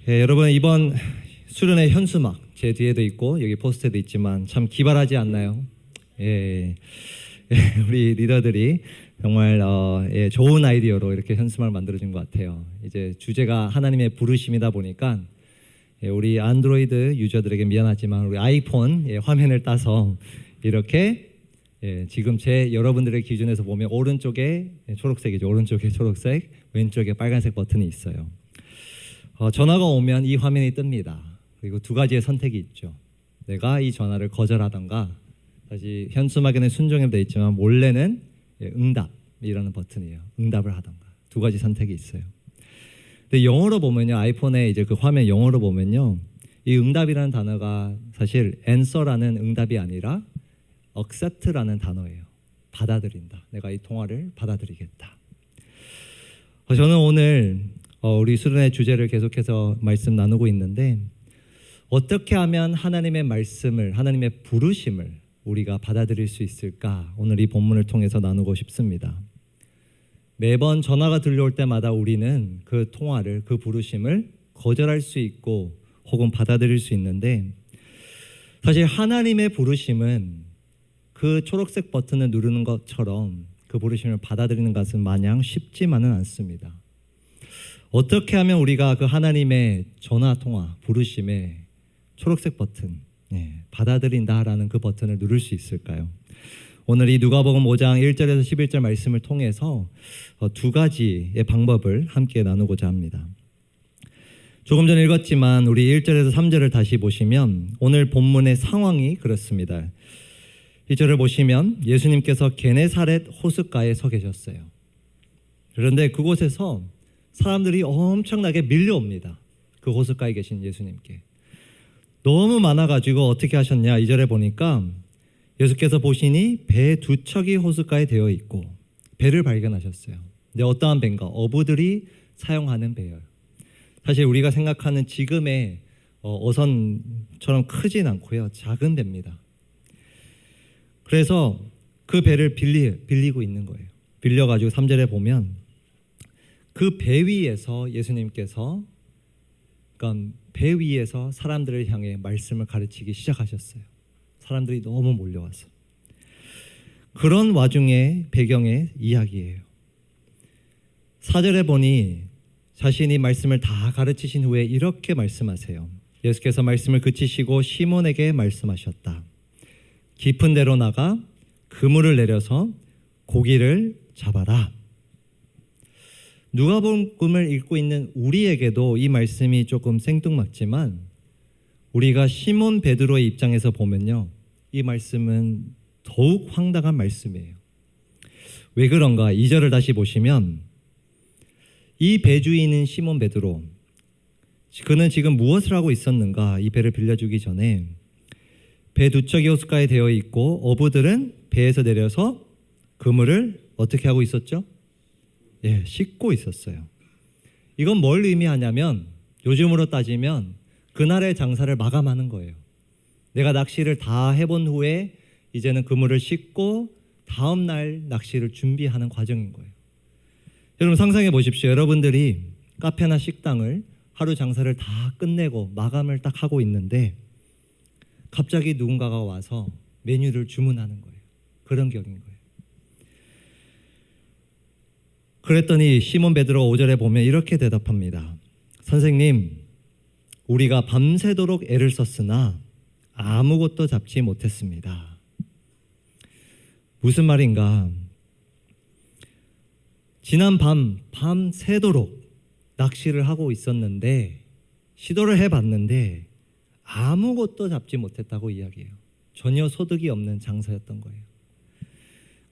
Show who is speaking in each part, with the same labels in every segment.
Speaker 1: 여러분 이번 수련회 현수막 제 뒤에도 있고 여기 포스터에도 있지만 참 기발하지 않나요? 우리 리더들이 정말 좋은 아이디어로 이렇게 현수막을 만들어준 것 같아요. 이제 주제가 하나님의 부르심이다 보니까 우리 안드로이드 유저들에게 미안하지만 우리 아이폰 화면을 따서 이렇게 지금 여러분들의 기준에서 보면 오른쪽에 초록색이죠. 오른쪽에 초록색, 왼쪽에 빨간색 버튼이 있어요. 전화가 오면 이 화면이 뜹니다. 그리고 두 가지의 선택이 있죠. 내가 이 전화를 거절하던가, 다시 현수막에는 순종이 되어 있지만 몰래는 응답이라는 버튼이에요. 응답을 하던가 두 가지 선택이 있어요. 근데 영어로 보면요, 아이폰에 이제 그 화면 영어로 보면요, 이 응답이라는 단어가 사실 answer라는 응답이 아니라 accept라는 단어예요. 받아들인다. 내가 이 통화를 받아들이겠다. 저는 오늘 우리 수련회 주제를 계속해서 말씀 나누고 있는데, 어떻게 하면 하나님의 말씀을, 하나님의 부르심을 우리가 받아들일 수 있을까? 오늘 이 본문을 통해서 나누고 싶습니다. 매번 전화가 들려올 때마다 우리는 그 통화를, 그 부르심을 거절할 수 있고 혹은 받아들일 수 있는데, 사실 하나님의 부르심은 그 초록색 버튼을 누르는 것처럼 그 부르심을 받아들이는 것은 마냥 쉽지만은 않습니다. 어떻게 하면 우리가 그 하나님의 전화 통화 부르심에 초록색 버튼 받아들인다라는 그 버튼을 누를 수 있을까요? 오늘 이 누가복음 5장 1절에서 11절 말씀을 통해서 두 가지의 방법을 함께 나누고자 합니다. 조금 전에 읽었지만 우리 1절에서 3절을 다시 보시면 오늘 본문의 상황이 그렇습니다. 2절을 보시면 예수님께서 게네사렛 호숫가에 서 계셨어요. 그런데 그곳에서 사람들이 엄청나게 밀려옵니다. 그 호숫가에 계신 예수님께. 너무 많아가지고 어떻게 하셨냐, 2절에 보니까 예수께서 보시니 배 두 척이 호숫가에 되어 있고 배를 발견하셨어요. 근데 어떠한 배인가? 어부들이 사용하는 배예요. 사실 우리가 생각하는 지금의 어선처럼 크진 않고요, 작은 배입니다. 그래서 그 배를 빌리고 있는 거예요. 빌려가지고 3절에 보면 그 배 위에서 예수님께서, 그러니까 배 위에서 사람들을 향해 말씀을 가르치기 시작하셨어요. 사람들이 너무 몰려와서. 그런 와중에 배경의 이야기예요. 4절에 보니 자신이 말씀을 다 가르치신 후에 이렇게 말씀하세요. 예수께서 말씀을 그치시고 시몬에게 말씀하셨다. 깊은 데로 나가 그물을 내려서 고기를 잡아라. 누가복음을 읽고 있는 우리에게도 이 말씀이 조금 생뚱맞지만 우리가 시몬 베드로의 입장에서 보면요, 이 말씀은 더욱 황당한 말씀이에요. 왜 그런가? 2절을 다시 보시면 이 배주인인 시몬 베드로, 그는 지금 무엇을 하고 있었는가? 이 배를 빌려주기 전에 배 두 척이 호숫가에 되어 있고 어부들은 배에서 내려서 그물을 어떻게 하고 있었죠? 씻고 있었어요. 이건 뭘 의미하냐면 요즘으로 따지면 그날의 장사를 마감하는 거예요. 내가 낚시를 다 해본 후에 이제는 그물을 씻고 다음 날 낚시를 준비하는 과정인 거예요. 여러분 상상해 보십시오. 여러분들이 카페나 식당을 하루 장사를 다 끝내고 마감을 딱 하고 있는데 갑자기 누군가가 와서 메뉴를 주문하는 거예요. 그런 격인 거예요. 그랬더니 시몬 베드로 5절에 보면 이렇게 대답합니다. 선생님, 우리가 밤새도록 애를 썼으나 아무것도 잡지 못했습니다. 무슨 말인가? 지난 밤새도록 낚시를 하고 있었는데, 시도를 해봤는데 아무것도 잡지 못했다고 이야기해요. 전혀 소득이 없는 장사였던 거예요.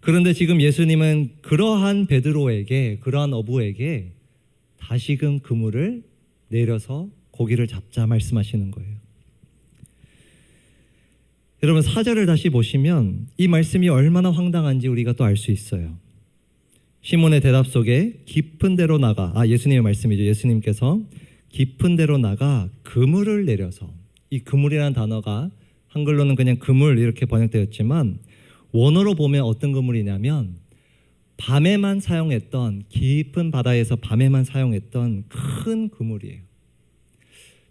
Speaker 1: 그런데 지금 예수님은 그러한 베드로에게, 그러한 어부에게 다시금 그물을 내려서 고기를 잡자 말씀하시는 거예요. 여러분 4절을 다시 보시면 이 말씀이 얼마나 황당한지 우리가 또 알 수 있어요. 시몬의 대답 속에 깊은 데로 나가, 예수님의 말씀이죠. 예수님께서 깊은 데로 나가 그물을 내려서, 이 그물이라는 단어가 한글로는 그냥 그물 이렇게 번역되었지만 원어로 보면 어떤 그물이냐면 밤에만 사용했던, 깊은 바다에서 밤에만 사용했던 큰 그물이에요.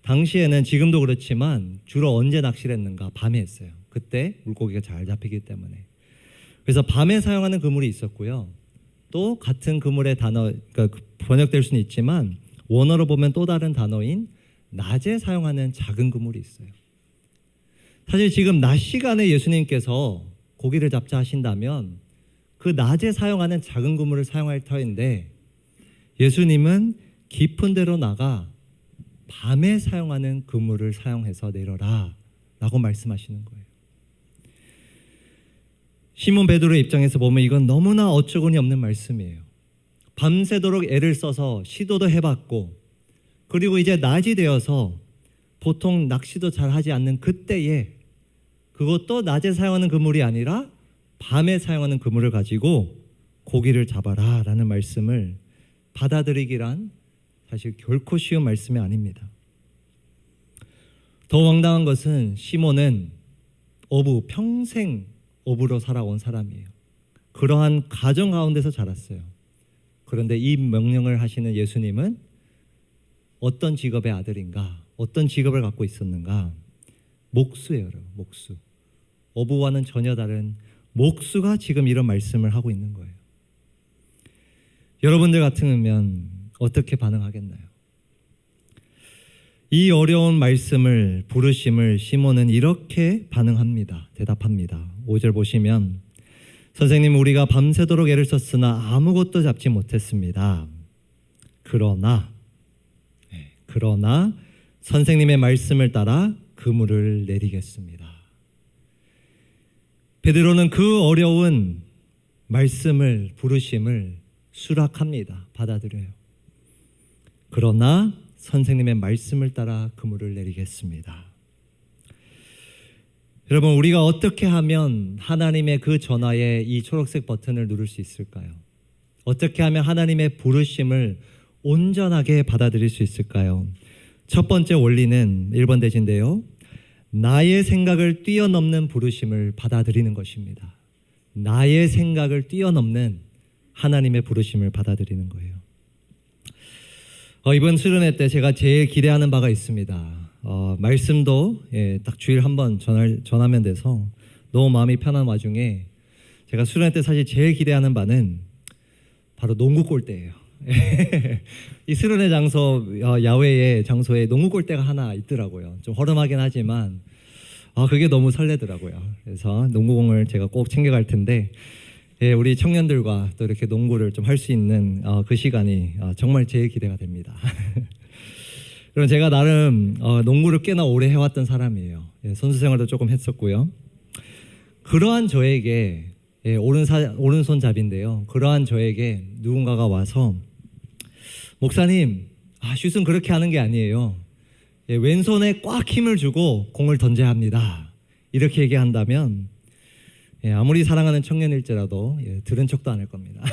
Speaker 1: 당시에는 지금도 그렇지만 주로 언제 낚시를 했는가? 밤에 했어요. 그때 물고기가 잘 잡히기 때문에. 그래서 밤에 사용하는 그물이 있었고요. 또 같은 그물의 단어, 그러니까 번역될 수는 있지만 원어로 보면 또 다른 단어인 낮에 사용하는 작은 그물이 있어요. 사실 지금 낮 시간에 예수님께서 고기를 잡자 하신다면 그 낮에 사용하는 작은 그물을 사용할 터인데 예수님은 깊은 데로 나가 밤에 사용하는 그물을 사용해서 내려라 라고 말씀하시는 거예요. 시몬 베드로의 입장에서 보면 이건 너무나 어처구니 없는 말씀이에요. 밤새도록 애를 써서 시도도 해봤고 그리고 이제 낮이 되어서 보통 낚시도 잘 하지 않는 그때에 그것도 낮에 사용하는 그물이 아니라 밤에 사용하는 그물을 가지고 고기를 잡아라 라는 말씀을 받아들이기란 사실 결코 쉬운 말씀이 아닙니다. 더 황당한 것은 시몬은 평생 어부로 살아온 사람이에요. 그러한 가정 가운데서 자랐어요. 그런데 이 명령을 하시는 예수님은 어떤 직업의 아들인가? 어떤 직업을 갖고 있었는가? 목수예요. 목수. 어부와는 전혀 다른 목수가 지금 이런 말씀을 하고 있는 거예요. 여러분들 같으면 어떻게 반응하겠나요? 이 어려운 말씀을 부르심을 시몬은 이렇게 반응합니다. 대답합니다. 5절 보시면 선생님 우리가 밤새도록 애를 썼으나 아무것도 잡지 못했습니다. 그러나 선생님의 말씀을 따라 그물을 내리겠습니다. 베드로는 그 어려운 말씀을 부르심을 수락합니다. 받아들여요. 그러나 선생님의 말씀을 따라 그물을 내리겠습니다. 여러분 우리가 어떻게 하면 하나님의 그 전화에 이 초록색 버튼을 누를 수 있을까요? 어떻게 하면 하나님의 부르심을 온전하게 받아들일 수 있을까요? 첫 번째 원리는 1번 대신데요. 나의 생각을 뛰어넘는 부르심을 받아들이는 것입니다. 나의 생각을 뛰어넘는 하나님의 부르심을 받아들이는 거예요. 이번 수련회 때 제가 제일 기대하는 바가 있습니다. 말씀도 딱 주일 한번 전하면 돼서 너무 마음이 편한 와중에 제가 수련회 때 사실 제일 기대하는 바는 바로 농구 골대예요. 이 수련회 장소 야외의 장소에 농구 골대가 하나 있더라고요. 좀 허름하긴 하지만 그게 너무 설레더라고요. 그래서 농구공을 제가 꼭 챙겨갈 텐데 우리 청년들과 또 이렇게 농구를 좀 할 수 있는 그 시간이 정말 제일 기대가 됩니다. 그럼 제가 나름 농구를 꽤나 오래 해왔던 사람이에요. 선수 생활도 조금 했었고요. 그러한 저에게 오른손잡인데요. 그러한 저에게 누군가가 와서 목사님, 슛은 그렇게 하는 게 아니에요. 왼손에 꽉 힘을 주고 공을 던져야 합니다. 이렇게 얘기한다면 아무리 사랑하는 청년일지라도 들은 척도 안 할 겁니다.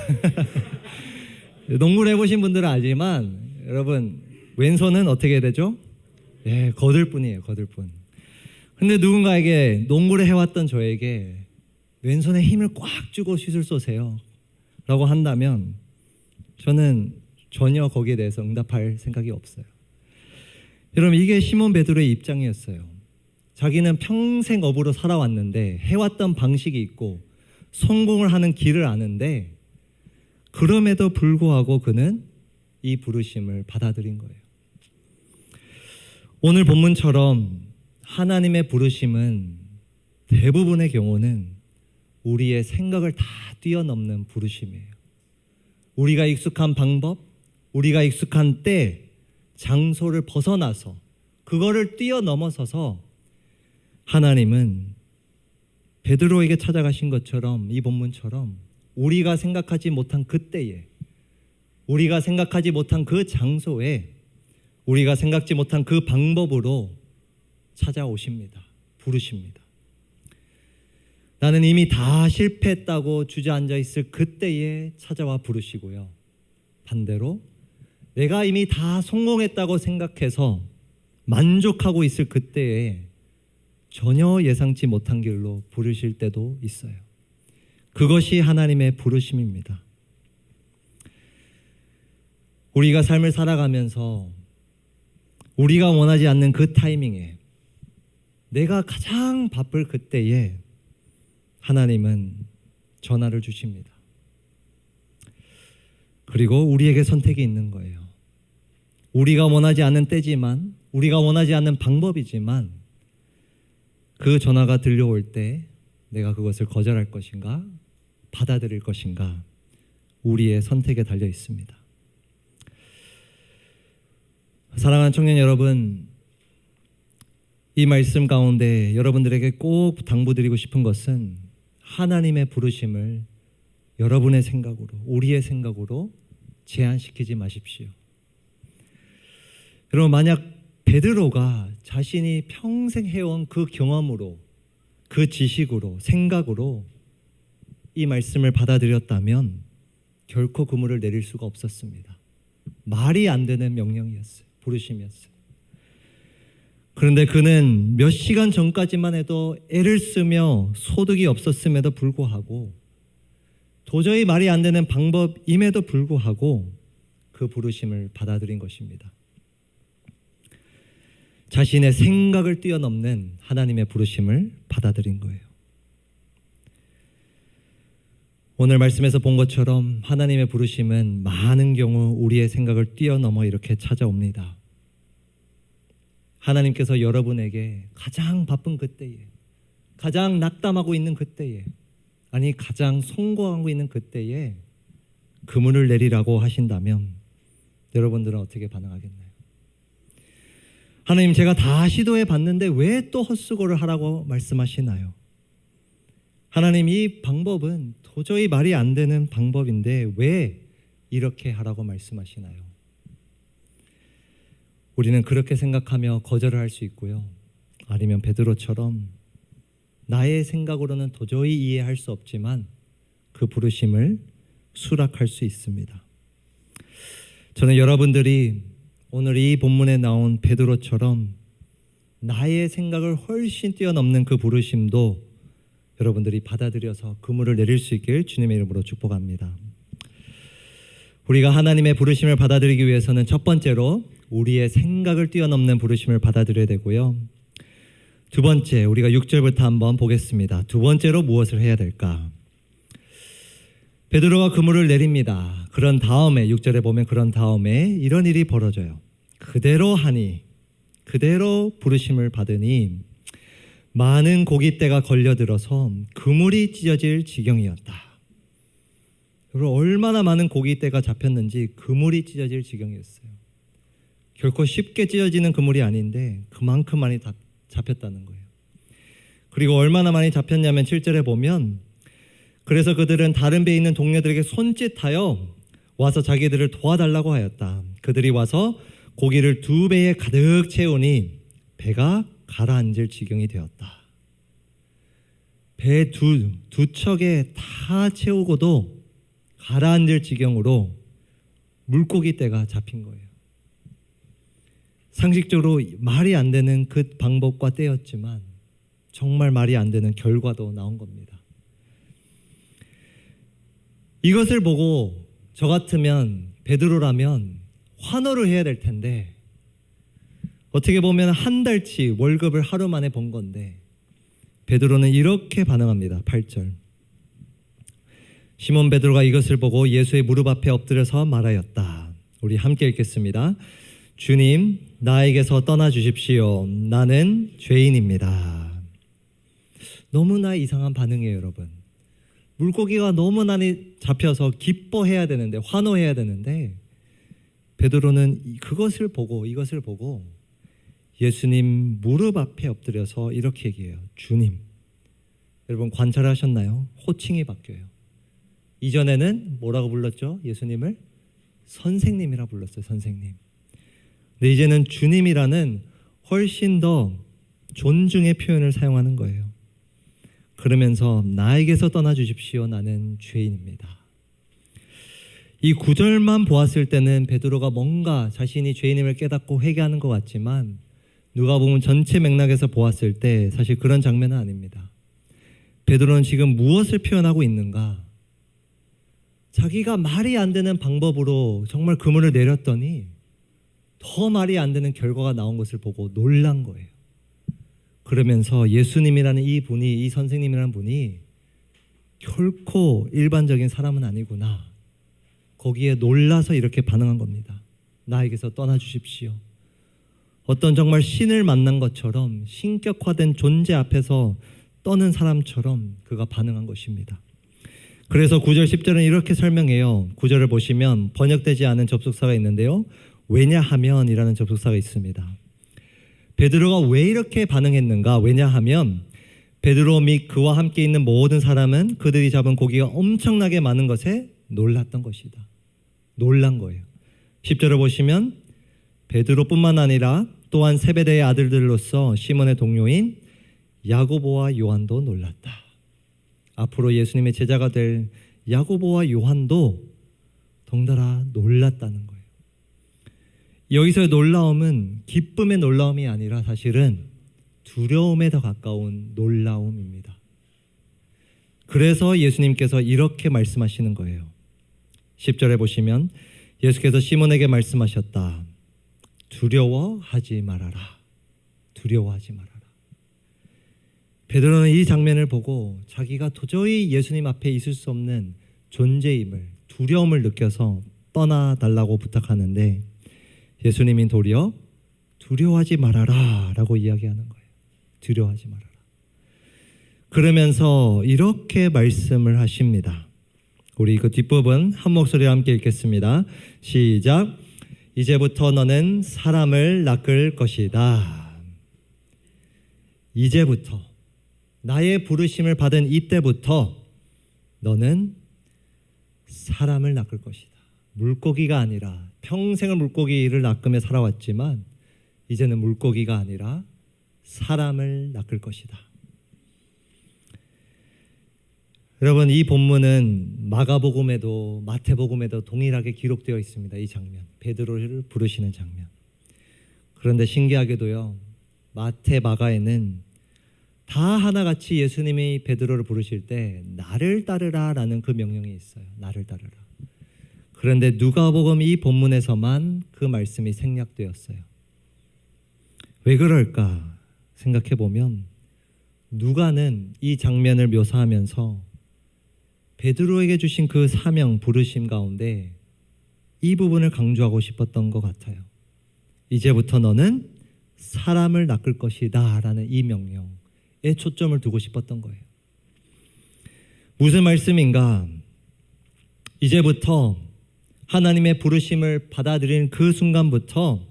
Speaker 1: 농구를 해보신 분들은 알지만 여러분 왼손은 어떻게 해야 되죠? 거들 뿐이에요. 거들 뿐. 근데 누군가에게 농구를 해왔던 저에게 왼손에 힘을 꽉 주고 슛을 쏘세요 라고 한다면 저는 전혀 거기에 대해서 응답할 생각이 없어요. 여러분 이게 시몬 베드로의 입장이었어요. 자기는 평생 어부로 살아왔는데 해왔던 방식이 있고 성공을 하는 길을 아는데 그럼에도 불구하고 그는 이 부르심을 받아들인 거예요. 오늘 본문처럼 하나님의 부르심은 대부분의 경우는 우리의 생각을 다 뛰어넘는 부르심이에요. 우리가 익숙한 방법, 우리가 익숙한 때, 장소를 벗어나서 그거를 뛰어넘어서서 하나님은 베드로에게 찾아가신 것처럼 이 본문처럼 우리가 생각하지 못한 그때에 우리가 생각하지 못한 그 장소에 우리가 생각지 못한 그 방법으로 찾아오십니다. 부르십니다. 나는 이미 다 실패했다고 주저앉아 있을 그때에 찾아와 부르시고요. 반대로 내가 이미 다 성공했다고 생각해서 만족하고 있을 그때에 전혀 예상치 못한 길로 부르실 때도 있어요. 그것이 하나님의 부르심입니다. 우리가 삶을 살아가면서 우리가 원하지 않는 그 타이밍에, 내가 가장 바쁠 그때에 하나님은 전화를 주십니다. 그리고 우리에게 선택이 있는 거예요. 우리가 원하지 않는 때지만, 우리가 원하지 않는 방법이지만 그 전화가 들려올 때 내가 그것을 거절할 것인가, 받아들일 것인가, 우리의 선택에 달려 있습니다. 사랑하는 청년 여러분, 이 말씀 가운데 여러분들에게 꼭 당부드리고 싶은 것은 하나님의 부르심을 여러분의 생각으로, 우리의 생각으로 제한시키지 마십시오. 여러분, 만약 베드로가 자신이 평생 해온 그 경험으로, 그 지식으로, 생각으로 이 말씀을 받아들였다면 결코 그물을 내릴 수가 없었습니다. 말이 안 되는 명령이었어요. 부르심이었어요. 그런데 그는 몇 시간 전까지만 해도 애를 쓰며 소득이 없었음에도 불구하고, 도저히 말이 안 되는 방법임에도 불구하고 그 부르심을 받아들인 것입니다. 자신의 생각을 뛰어넘는 하나님의 부르심을 받아들인 거예요. 오늘 말씀에서 본 것처럼 하나님의 부르심은 많은 경우 우리의 생각을 뛰어넘어 이렇게 찾아옵니다. 하나님께서 여러분에게 가장 바쁜 그때에, 가장 낙담하고 있는 그때에, 아니 가장 성공하고 있는 그때에 그물을 내리라고 하신다면 여러분들은 어떻게 반응하겠나요? 하나님, 제가 다 시도해 봤는데 왜 또 헛수고를 하라고 말씀하시나요? 하나님, 이 방법은 도저히 말이 안 되는 방법인데 왜 이렇게 하라고 말씀하시나요? 우리는 그렇게 생각하며 거절을 할 수 있고요. 아니면 베드로처럼 나의 생각으로는 도저히 이해할 수 없지만 그 부르심을 수락할 수 있습니다. 저는 여러분들이 오늘 이 본문에 나온 베드로처럼 나의 생각을 훨씬 뛰어넘는 그 부르심도 여러분들이 받아들여서 그물을 내릴 수 있길 주님의 이름으로 축복합니다. 우리가 하나님의 부르심을 받아들이기 위해서는 첫 번째로 우리의 생각을 뛰어넘는 부르심을 받아들여야 되고요. 두 번째, 우리가 6절부터 한번 보겠습니다. 두 번째로 무엇을 해야 될까? 베드로가 그물을 내립니다. 그런 다음에 6절에 보면 그런 다음에 이런 일이 벌어져요. 그대로 하니, 그대로 부르심을 받으니 많은 고깃대가 걸려들어서 그물이 찢어질 지경이었다. 여러분, 얼마나 많은 고깃대가 잡혔는지 그물이 찢어질 지경이었어요. 결코 쉽게 찢어지는 그물이 아닌데 그만큼 많이 잡혔다는 거예요. 그리고 얼마나 많이 잡혔냐면 7절에 보면 그래서 그들은 다른 배에 있는 동료들에게 손짓하여 와서 자기들을 도와달라고 하였다. 그들이 와서 고기를 2배에 가득 채우니 배가 가라앉을 지경이 되었다. 배 두 척에 다 채우고도 가라앉을 지경으로 물고기 떼가 잡힌 거예요. 상식적으로 말이 안 되는 그 방법과 때였지만 정말 말이 안 되는 결과도 나온 겁니다. 이것을 보고 저 같으면 베드로라면 환호를 해야 될 텐데 어떻게 보면 한 달치 월급을 하루 만에 번 건데 베드로는 이렇게 반응합니다. 8절. 시몬 베드로가 이것을 보고 예수의 무릎 앞에 엎드려서 말하였다. 우리 함께 읽겠습니다. 주님, 나에게서 떠나 주십시오. 나는 죄인입니다. 너무나 이상한 반응이에요, 여러분. 물고기가 너무 많이 잡혀서 기뻐해야 되는데, 환호해야 되는데 베드로는 이것을 보고 예수님 무릎 앞에 엎드려서 이렇게 얘기해요. 주님. 여러분 관찰하셨나요? 호칭이 바뀌어요. 이전에는 뭐라고 불렀죠? 예수님을 선생님이라 불렀어요. 선생님. 근데 이제는 주님이라는 훨씬 더 존중의 표현을 사용하는 거예요. 그러면서 나에게서 떠나 주십시오. 나는 죄인입니다. 이 구절만 보았을 때는 베드로가 뭔가 자신이 죄인임을 깨닫고 회개하는 것 같지만 누가 보면 전체 맥락에서 보았을 때 사실 그런 장면은 아닙니다. 베드로는 지금 무엇을 표현하고 있는가? 자기가 말이 안 되는 방법으로 정말 그물을 내렸더니 더 말이 안 되는 결과가 나온 것을 보고 놀란 거예요. 그러면서 예수님이라는 이 분이, 이 선생님이라는 분이 결코 일반적인 사람은 아니구나. 거기에 놀라서 이렇게 반응한 겁니다. 나에게서 떠나주십시오. 어떤 정말 신을 만난 것처럼 신격화된 존재 앞에서 떠는 사람처럼 그가 반응한 것입니다. 그래서 9절 10절은 이렇게 설명해요. 9절을 보시면 번역되지 않은 접속사가 있는데요. 왜냐하면 이라는 접속사가 있습니다. 베드로가 왜 이렇게 반응했는가? 왜냐하면 베드로 및 그와 함께 있는 모든 사람은 그들이 잡은 고기가 엄청나게 많은 것에 놀랐던 것이다. 놀란 거예요. 10절을 보시면 베드로뿐만 아니라 또한 세베대의 아들들로서 시몬의 동료인 야고보와 요한도 놀랐다. 앞으로 예수님의 제자가 될 야고보와 요한도 덩달아 놀랐다는 거예요. 여기서의 놀라움은 기쁨의 놀라움이 아니라 사실은 두려움에 더 가까운 놀라움입니다. 그래서 예수님께서 이렇게 말씀하시는 거예요. 10절에 보시면 예수께서 시몬에게 말씀하셨다. 두려워하지 말아라. 두려워하지 말아라. 베드로는 이 장면을 보고 자기가 도저히 예수님 앞에 있을 수 없는 존재임을, 두려움을 느껴서 떠나달라고 부탁하는데 예수님이 도리어 두려워하지 말아라 라고 이야기하는 거예요. 두려워하지 말아라. 그러면서 이렇게 말씀을 하십니다. 우리 그 뒷부분 한 목소리와 함께 읽겠습니다. 시작. 이제부터 너는 사람을 낚을 것이다. 이제부터, 나의 부르심을 받은 이때부터 너는 사람을 낚을 것이다. 물고기가 아니라, 평생을 물고기를 낚으며 살아왔지만 이제는 물고기가 아니라 사람을 낚을 것이다. 여러분, 이 본문은 마가복음에도 마태복음에도 동일하게 기록되어 있습니다. 이 장면, 베드로를 부르시는 장면. 그런데 신기하게도요, 마태, 마가에는 다 하나같이 예수님이 베드로를 부르실 때 나를 따르라 라는 그 명령이 있어요. 나를 따르라. 그런데 누가복음 이 본문에서만 그 말씀이 생략되었어요. 왜 그럴까 생각해 보면 누가는 이 장면을 묘사하면서 베드로에게 주신 그 사명, 부르심 가운데 이 부분을 강조하고 싶었던 것 같아요. 이제부터 너는 사람을 낚을 것이다 라는 이 명령에 초점을 두고 싶었던 거예요. 무슨 말씀인가? 이제부터 하나님의 부르심을 받아들이는 그 순간부터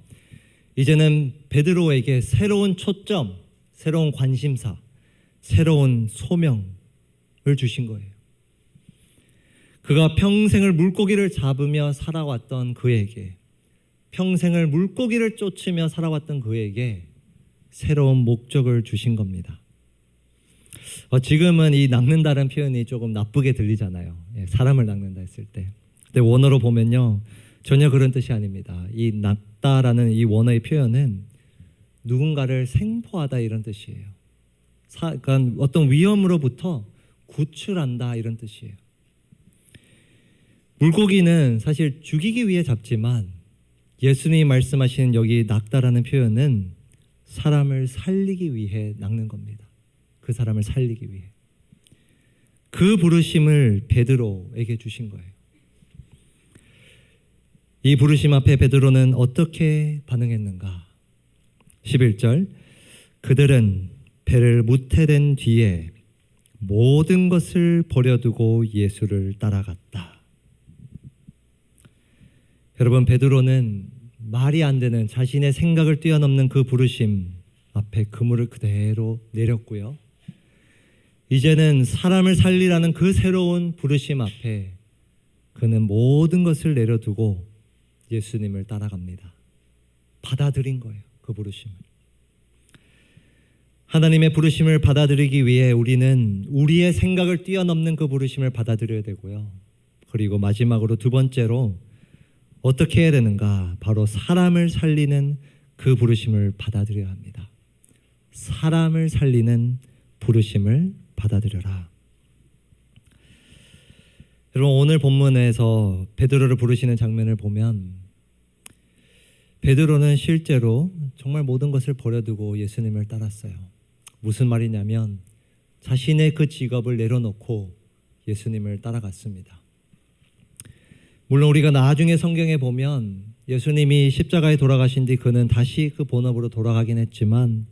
Speaker 1: 이제는 베드로에게 새로운 초점, 새로운 관심사, 새로운 소명을 주신 거예요. 그가 평생을 물고기를 잡으며 살아왔던 그에게, 평생을 물고기를 쫓으며 살아왔던 그에게 새로운 목적을 주신 겁니다. 지금은 이 낚는다는 표현이 조금 나쁘게 들리잖아요. 사람을 낚는다 했을 때. 근데 원어로 보면요, 전혀 그런 뜻이 아닙니다. 이 낚다라는 이 원어의 표현은 누군가를 생포하다 이런 뜻이에요. 그러니까 어떤 위험으로부터 구출한다 이런 뜻이에요. 물고기는 사실 죽이기 위해 잡지만 예수님이 말씀하시는 여기 낚다라는 표현은 사람을 살리기 위해 낚는 겁니다. 그 사람을 살리기 위해. 그 부르심을 베드로에게 주신 거예요. 이 부르심 앞에 베드로는 어떻게 반응했는가? 11절, 그들은 배를 무태된 뒤에 모든 것을 버려두고 예수를 따라갔다. 여러분, 베드로는 말이 안 되는 자신의 생각을 뛰어넘는 그 부르심 앞에 그물을 그대로 내렸고요. 이제는 사람을 살리라는 그 새로운 부르심 앞에 그는 모든 것을 내려두고 예수님을 따라갑니다. 받아들인 거예요, 그 부르심을. 하나님의 부르심을 받아들이기 위해 우리는 우리의 생각을 뛰어넘는 그 부르심을 받아들여야 되고요. 그리고 마지막으로 두 번째로 어떻게 해야 되는가? 바로 사람을 살리는 그 부르심을 받아들여야 합니다. 사람을 살리는 부르심을 받아들여라. 여러분, 오늘 본문에서 베드로를 부르시는 장면을 보면 베드로는 실제로 정말 모든 것을 버려두고 예수님을 따랐어요. 무슨 말이냐면 자신의 그 직업을 내려놓고 예수님을 따라갔습니다. 물론 우리가 나중에 성경에 보면 예수님이 십자가에 돌아가신 뒤 그는 다시 그 본업으로 돌아가긴 했지만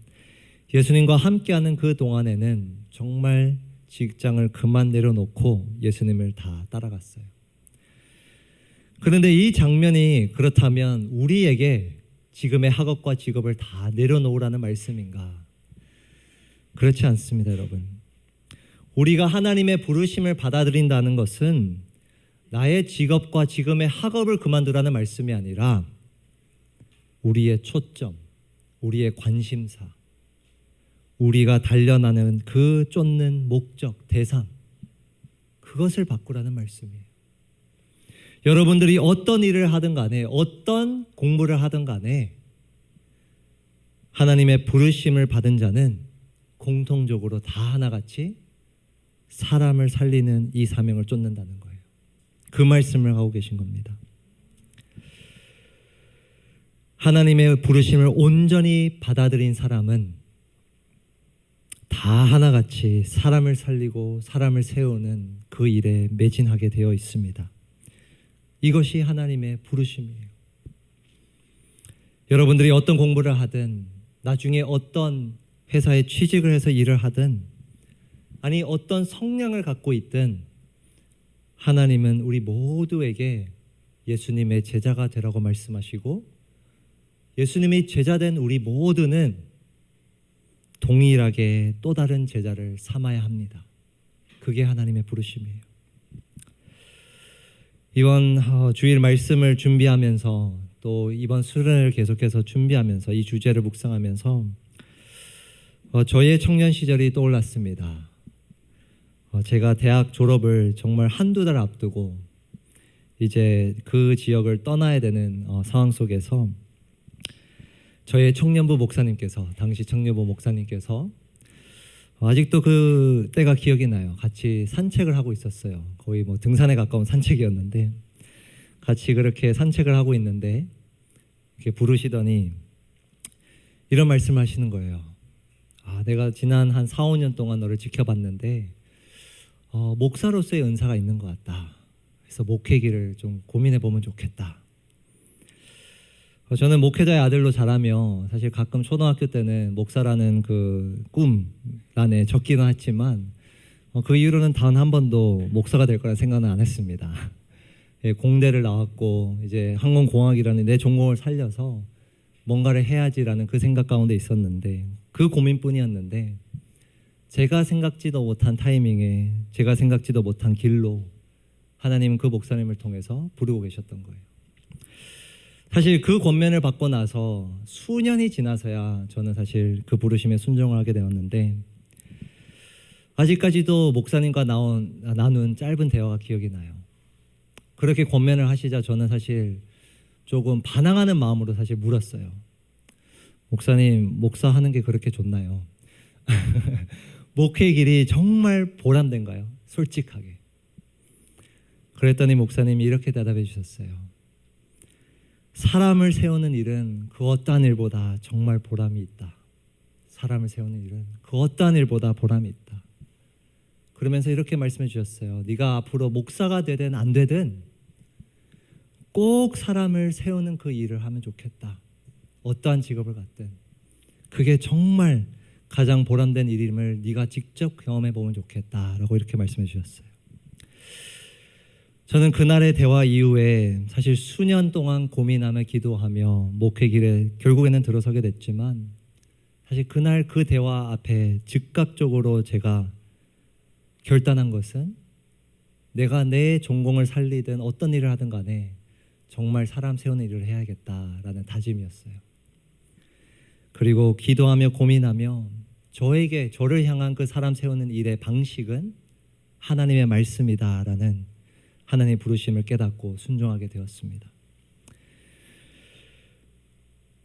Speaker 1: 예수님과 함께하는 그 동안에는 정말 직장을 그만 내려놓고 예수님을 다 따라갔어요. 그런데 이 장면이 그렇다면 우리에게 지금의 학업과 직업을 다 내려놓으라는 말씀인가? 그렇지 않습니다, 여러분. 우리가 하나님의 부르심을 받아들인다는 것은 나의 직업과 지금의 학업을 그만두라는 말씀이 아니라 우리의 초점, 우리의 관심사, 우리가 달려나는 그 쫓는 목적, 대상, 그것을 바꾸라는 말씀이에요. 여러분들이 어떤 일을 하든 간에 어떤 공부를 하든 간에 하나님의 부르심을 받은 자는 공통적으로 다 하나같이 사람을 살리는 이 사명을 쫓는다는 거예요. 그 말씀을 하고 계신 겁니다. 하나님의 부르심을 온전히 받아들인 사람은 다 하나같이 사람을 살리고 사람을 세우는 그 일에 매진하게 되어 있습니다. 이것이 하나님의 부르심이에요. 여러분들이 어떤 공부를 하든 나중에 어떤 회사에 취직을 해서 일을 하든 아니 어떤 성향을 갖고 있든 하나님은 우리 모두에게 예수님의 제자가 되라고 말씀하시고 예수님이 제자된 우리 모두는 동일하게 또 다른 제자를 삼아야 합니다. 그게 하나님의 부르심이에요. 이번 주일 말씀을 준비하면서 또 이번 수련을 계속해서 준비하면서 이 주제를 묵상하면서 저의 청년 시절이 떠올랐습니다. 제가 대학 졸업을 정말 한두 달 앞두고 이제 그 지역을 떠나야 되는 상황 속에서 저의 청년부 목사님께서 당시 청년부 목사님께서 아직도 그 때가 기억이 나요. 같이 산책을 하고 있었어요. 거의 뭐 등산에 가까운 산책이었는데 같이 그렇게 산책을 하고 있는데 이렇게 부르시더니 이런 말씀을 하시는 거예요. 내가 지난 한 4, 5년 동안 너를 지켜봤는데 목사로서의 은사가 있는 것 같다. 그래서 목회기를 좀 고민해 보면 좋겠다. 저는 목회자의 아들로 자라며 사실 가끔 초등학교 때는 목사라는 그 꿈 안에 적기는 했지만 그 이후로는 단 한 번도 목사가 될 거라는 생각은 안 했습니다. 공대를 나왔고 이제 항공공학이라는 내 전공을 살려서 뭔가를 해야지라는 그 생각 가운데 있었는데 그 고민뿐이었는데 제가 생각지도 못한 타이밍에 제가 생각지도 못한 길로 하나님은 그 목사님을 통해서 부르고 계셨던 거예요. 사실 그 권면을 받고 나서 수년이 지나서야 저는 사실 그 부르심에 순종을 하게 되었는데 아직까지도 목사님과 나눈 짧은 대화가 기억이 나요. 그렇게 권면을 하시자 저는 사실 조금 반항하는 마음으로 사실 물었어요. 목사님, 목사하는 게 그렇게 좋나요? 목회 길이 정말 보람된가요? 솔직하게. 그랬더니 목사님이 이렇게 대답해 주셨어요. 사람을 세우는 일은 그 어떠한 일보다 정말 보람이 있다. 사람을 세우는 일은 그 어떠한 일보다 보람이 있다. 그러면서 이렇게 말씀해 주셨어요. 네가 앞으로 목사가 되든 안 되든 꼭 사람을 세우는 그 일을 하면 좋겠다. 어떠한 직업을 갖든 그게 정말 가장 보람된 일임을 네가 직접 경험해 보면 좋겠다라고 이렇게 말씀해 주셨어요. 저는 그날의 대화 이후에 사실 수년 동안 고민하며 기도하며 목회 길에 결국에는 들어서게 됐지만 사실 그날 그 대화 앞에 즉각적으로 제가 결단한 것은 내가 내 전공을 살리든 어떤 일을 하든 간에 정말 사람 세우는 일을 해야겠다라는 다짐이었어요. 그리고 기도하며 고민하며 저를 향한 그 사람 세우는 일의 방식은 하나님의 말씀이다라는 하나님의 부르심을 깨닫고 순종하게 되었습니다.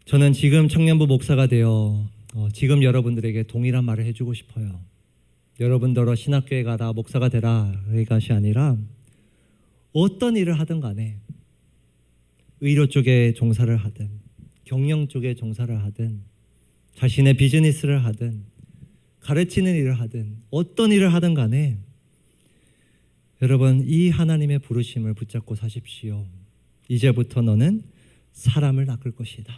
Speaker 1: 저는 지금 청년부 목사가 되어 지금 여러분들에게 동일한 말을 해주고 싶어요. 여러분들어 신학교에 가라 목사가 되라 것이 아니라 어떤 일을 하든 간에 의료 쪽에 종사를 하든 경영 쪽에 종사를 하든 자신의 비즈니스를 하든 가르치는 일을 하든 어떤 일을 하든 간에 여러분 이 하나님의 부르심을 붙잡고 사십시오. 이제부터 너는 사람을 낚을 것이다.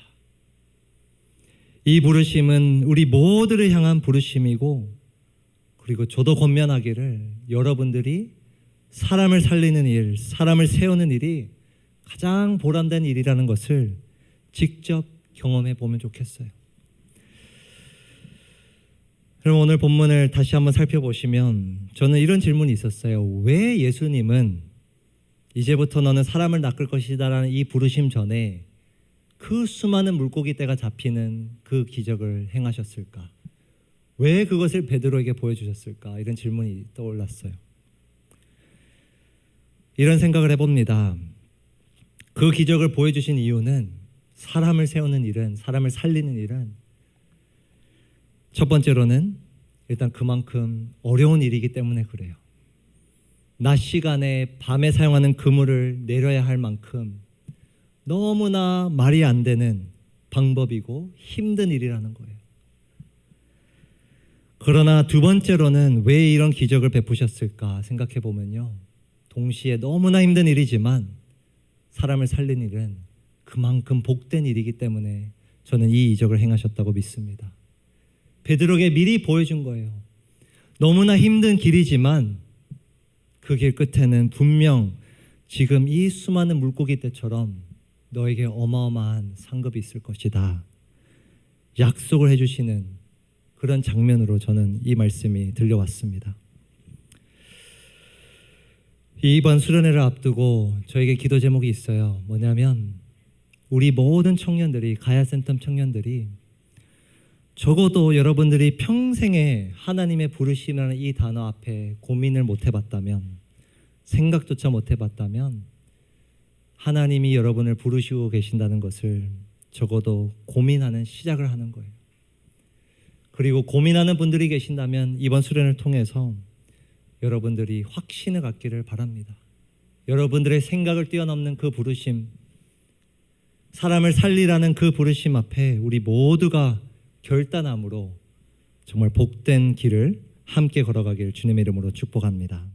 Speaker 1: 이 부르심은 우리 모두를 향한 부르심이고, 그리고 저도 권면하기를 여러분들이 사람을 살리는 일, 사람을 세우는 일이 가장 보람된 일이라는 것을 직접 경험해 보면 좋겠어요. 그럼 오늘 본문을 다시 한번 살펴보시면 저는 이런 질문이 있었어요. 왜 예수님은 이제부터 너는 사람을 낚을 것이다라는 이 부르심 전에 그 수많은 물고기 떼가 잡히는 그 기적을 행하셨을까? 왜 그것을 베드로에게 보여주셨을까? 이런 질문이 떠올랐어요. 이런 생각을 해봅니다. 그 기적을 보여주신 이유는 사람을 세우는 일은, 사람을 살리는 일은 첫 번째로는 일단 그만큼 어려운 일이기 때문에 그래요. 낮 시간에 밤에 사용하는 그물을 내려야 할 만큼 너무나 말이 안 되는 방법이고 힘든 일이라는 거예요. 그러나 두 번째로는 왜 이런 기적을 베푸셨을까 생각해 보면요, 동시에 너무나 힘든 일이지만 사람을 살린 일은 그만큼 복된 일이기 때문에 저는 이 이적을 행하셨다고 믿습니다. 베드로에게 미리 보여준 거예요. 너무나 힘든 길이지만 그 길 끝에는 분명 지금 이 수많은 물고기 떼처럼 너에게 어마어마한 상급이 있을 것이다, 약속을 해주시는 그런 장면으로 저는 이 말씀이 들려왔습니다. 이번 수련회를 앞두고 저에게 기도 제목이 있어요. 뭐냐면 우리 모든 청년들이, 가야센텀 청년들이 적어도 여러분들이 평생에 하나님의 부르심이라는 이 단어 앞에 고민을 못 해봤다면, 생각조차 못 해봤다면 하나님이 여러분을 부르시고 계신다는 것을 적어도 고민하는 시작을 하는 거예요. 그리고 고민하는 분들이 계신다면 이번 수련을 통해서 여러분들이 확신을 갖기를 바랍니다. 여러분들의 생각을 뛰어넘는 그 부르심, 사람을 살리라는 그 부르심 앞에 우리 모두가 결단함으로 정말 복된 길을 함께 걸어가길 주님의 이름으로 축복합니다.